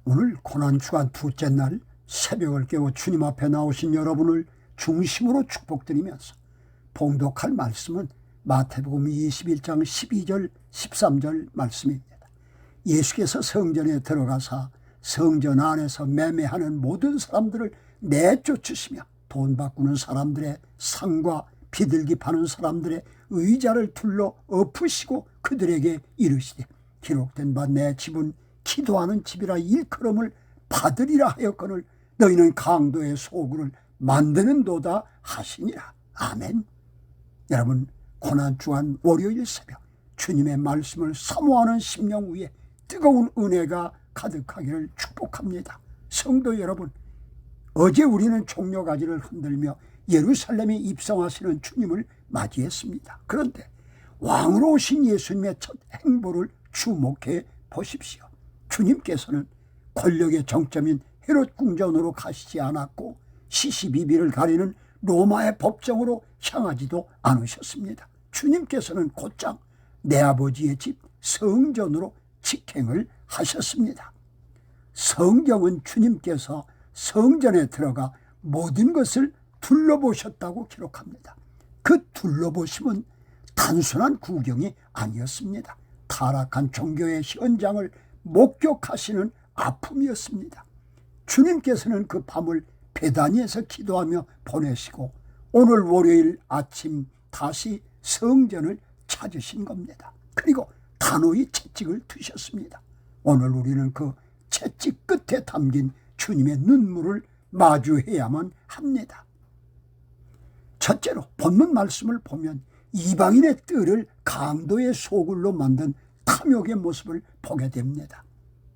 오늘 고난주간 둘째 날 새벽을 깨워 주님 앞에 나오신 여러분을 중심으로 축복드리면서 봉독할 말씀은 마태복음 21장 12절 13절 말씀입니다. 예수께서 성전에 들어가사 성전 안에서 매매하는 모든 사람들을 내쫓으시며 돈 바꾸는 사람들의 상과 비둘기 파는 사람들의 의자를 둘러 엎으시고 그들에게 이르시되 기록된 바 내 집은 기도하는 집이라 일컬음을 받으리라 하였거늘 너희는 강도의 소굴을 만드는도다 하시니라. 아멘. 여러분, 고난주간 월요일 새벽 주님의 말씀을 사모하는 심령 위에 뜨거운 은혜가 가득하기를 축복합니다. 성도 여러분, 어제 우리는 종려가지를 흔들며 예루살렘에 입성하시는 주님을 맞이했습니다. 그런데 왕으로 오신 예수님의 첫 행보를 주목해 보십시오. 주님께서는 권력의 정점인 헤롯 궁전으로 가시지 않았고 시시비비를 가리는 로마의 법정으로 향하지도 않으셨습니다. 주님께서는 곧장 내 아버지의 집 성전으로 직행을 하셨습니다. 성경은 주님께서 성전에 들어가 모든 것을 둘러보셨다고 기록합니다. 그 둘러보심은 단순한 구경이 아니었습니다. 타락한 종교의 현장을 목격하시는 아픔이었습니다. 주님께서는 그 밤을 베다니에서 기도하며 보내시고 오늘 월요일 아침 다시 성전을 찾으신 겁니다. 그리고 단호히 채찍을 드셨습니다. 오늘 우리는 그 채찍 끝에 담긴 주님의 눈물을 마주해야만 합니다. 첫째로 본문 말씀을 보면 이방인의 뜰을 강도의 소굴로 만든 탐욕의 모습을 보게 됩니다.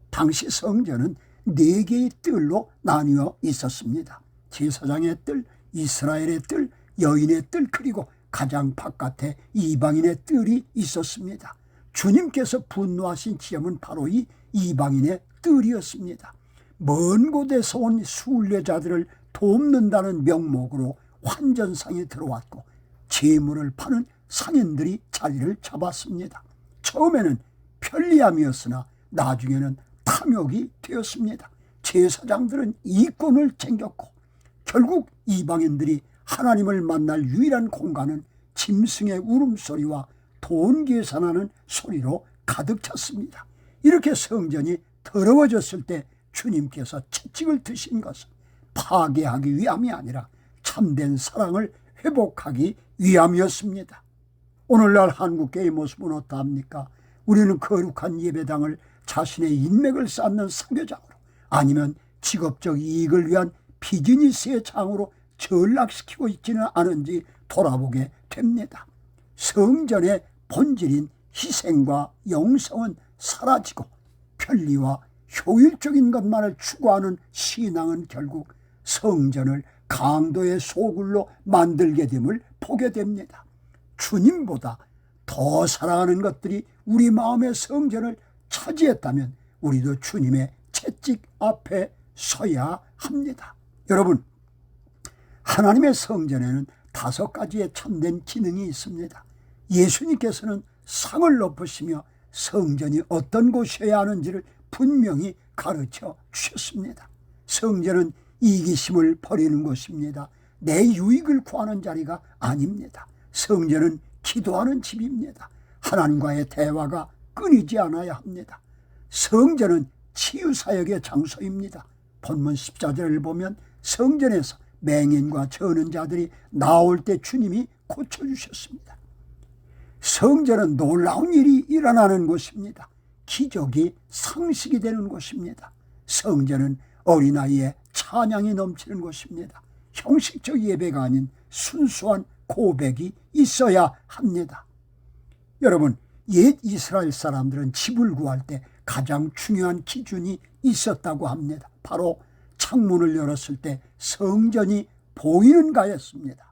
당시 성전은 4개의 뜰로 나뉘어 있었습니다. 제사장의 뜰, 이스라엘의 뜰, 여인의 뜰, 그리고 가장 바깥에 이방인의 뜰이 있었습니다. 주님께서 분노하신 지점은 바로 이 이방인의 뜰이었습니다. 먼 곳에서 온 순례자들을 돕는다는 명목으로 환전상에 들어왔고 재물을 파는 상인들이 자리를 잡았습니다. 처음에는 편리함이었으나 나중에는 탐욕이 되었습니다. 제사장들은 이권을 챙겼고 결국 이방인들이 하나님을 만날 유일한 공간은 짐승의 울음소리와 돈 계산하는 소리로 가득 찼습니다. 이렇게 성전이 더러워졌을 때 주님께서 채찍을 드신 것은 파괴하기 위함이 아니라 참된 사랑을 회복하기 위함이었습니다. 오늘날 한국교회의 모습은 어떠합니까? 우리는 거룩한 예배당을 자신의 인맥을 쌓는 사교장으로 아니면 직업적 이익을 위한 비즈니스의 장으로 전락시키고 있지는 않은지 돌아보게 됩니다. 성전의 본질인 희생과 영성은 사라지고 편리와 효율적인 것만을 추구하는 신앙은 결국 성전을 강도의 소굴로 만들게 됨을 보게 됩니다. 주님보다 더 사랑하는 것들이 우리 마음의 성전을 차지했다면 우리도 주님의 채찍 앞에 서야 합니다. 여러분, 하나님의 성전에는 5가지의 참된 기능이 있습니다. 예수님께서는 상을 높으시며 성전이 어떤 곳이어야 하는지를 분명히 가르쳐 주셨습니다. 성전은 이기심을 버리는 곳입니다. 내 유익을 구하는 자리가 아닙니다. 성전은 기도하는 집입니다. 하나님과의 대화가 끊이지 않아야 합니다. 성전은 치유사역의 장소입니다. 본문 14절을 보면 성전에서 맹인과 저는 자들이 나올 때 주님이 고쳐주셨습니다. 성전은 놀라운 일이 일어나는 곳입니다. 기적이 상식이 되는 곳입니다. 성전은 어린아이의 찬양이 넘치는 곳입니다. 형식적 예배가 아닌 순수한 고백이 있어야 합니다. 여러분, 옛 이스라엘 사람들은 집을 구할 때 가장 중요한 기준이 있었다고 합니다. 바로 창문을 열었을 때 성전이 보이는가였습니다.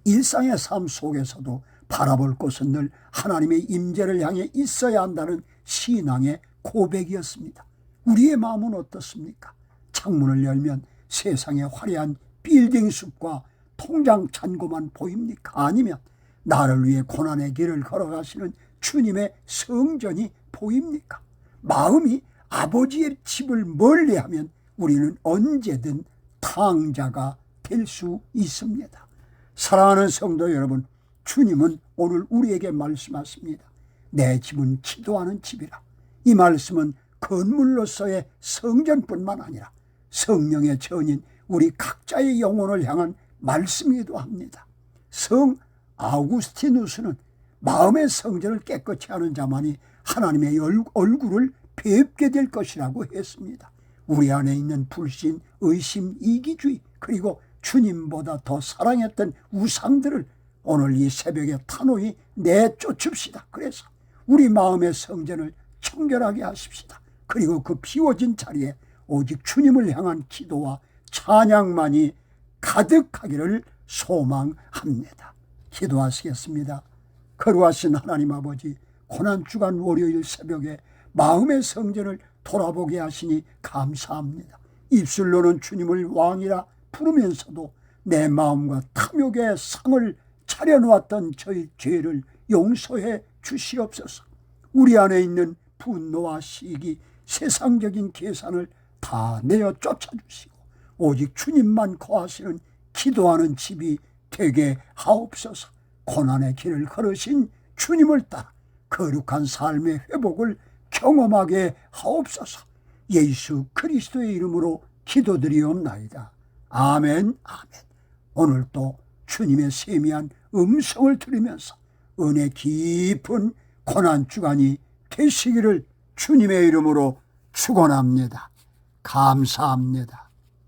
일상의 삶 속에서도 바라볼 곳은 늘 하나님의 임재를 향해 있어야 한다는 신앙의 고백이었습니다. 우리의 마음은 어떻습니까? 창문을 열면 세상의 화려한 빌딩 숲과 통장 잔고만 보입니까? 아니면 나를 위해 고난의 길을 걸어가시는 주님의 성전이 보입니까? 마음이 아버지의 집을 멀리하면 우리는 언제든 탕자가 될 수 있습니다. 사랑하는 성도 여러분, 주님은 오늘 우리에게 말씀하십니다. 내 집은 기도하는 집이라. 이 말씀은 건물로서의 성전뿐만 아니라 성령의 전인 우리 각자의 영혼을 향한 말씀이기도 합니다. 성 아우구스티누스는 마음의 성전을 깨끗이 하는 자만이 하나님의 얼굴을 뵙게 될 것이라고 했습니다. 우리 안에 있는 불신, 의심, 이기주의, 그리고 주님보다 더 사랑했던 우상들을 오늘 이 새벽에 단호히 내쫓읍시다. 그래서 우리 마음의 성전을 청결하게 하십시다. 그리고 그 비워진 자리에 오직 주님을 향한 기도와 찬양만이 가득하기를 소망합니다. 기도하시겠습니다. 거룩하신 하나님 아버지, 고난주간 월요일 새벽에 마음의 성전을 돌아보게 하시니 감사합니다. 입술로는 주님을 왕이라 부르면서도 내 마음과 탐욕의 상을 차려놓았던 저희 죄를 용서해 주시옵소서. 우리 안에 있는 분노와 시기, 세상적인 계산을 다 내어 쫓아주시고 오직 주님만 거하시는 기도하는 집이 되게 하옵소서. 고난의 길을 걸으신 주님을 따라 거룩한 삶의 회복을 경험하게 하옵소서. 예수 그리스도의 이름으로 기도드리옵나이다. 아멘, 아멘. 오늘 또 주님의 세미한 음성을 들으면서 은혜 깊은 고난주간이 되시기를 주님의 이름으로 축원합니다. 감사합니다.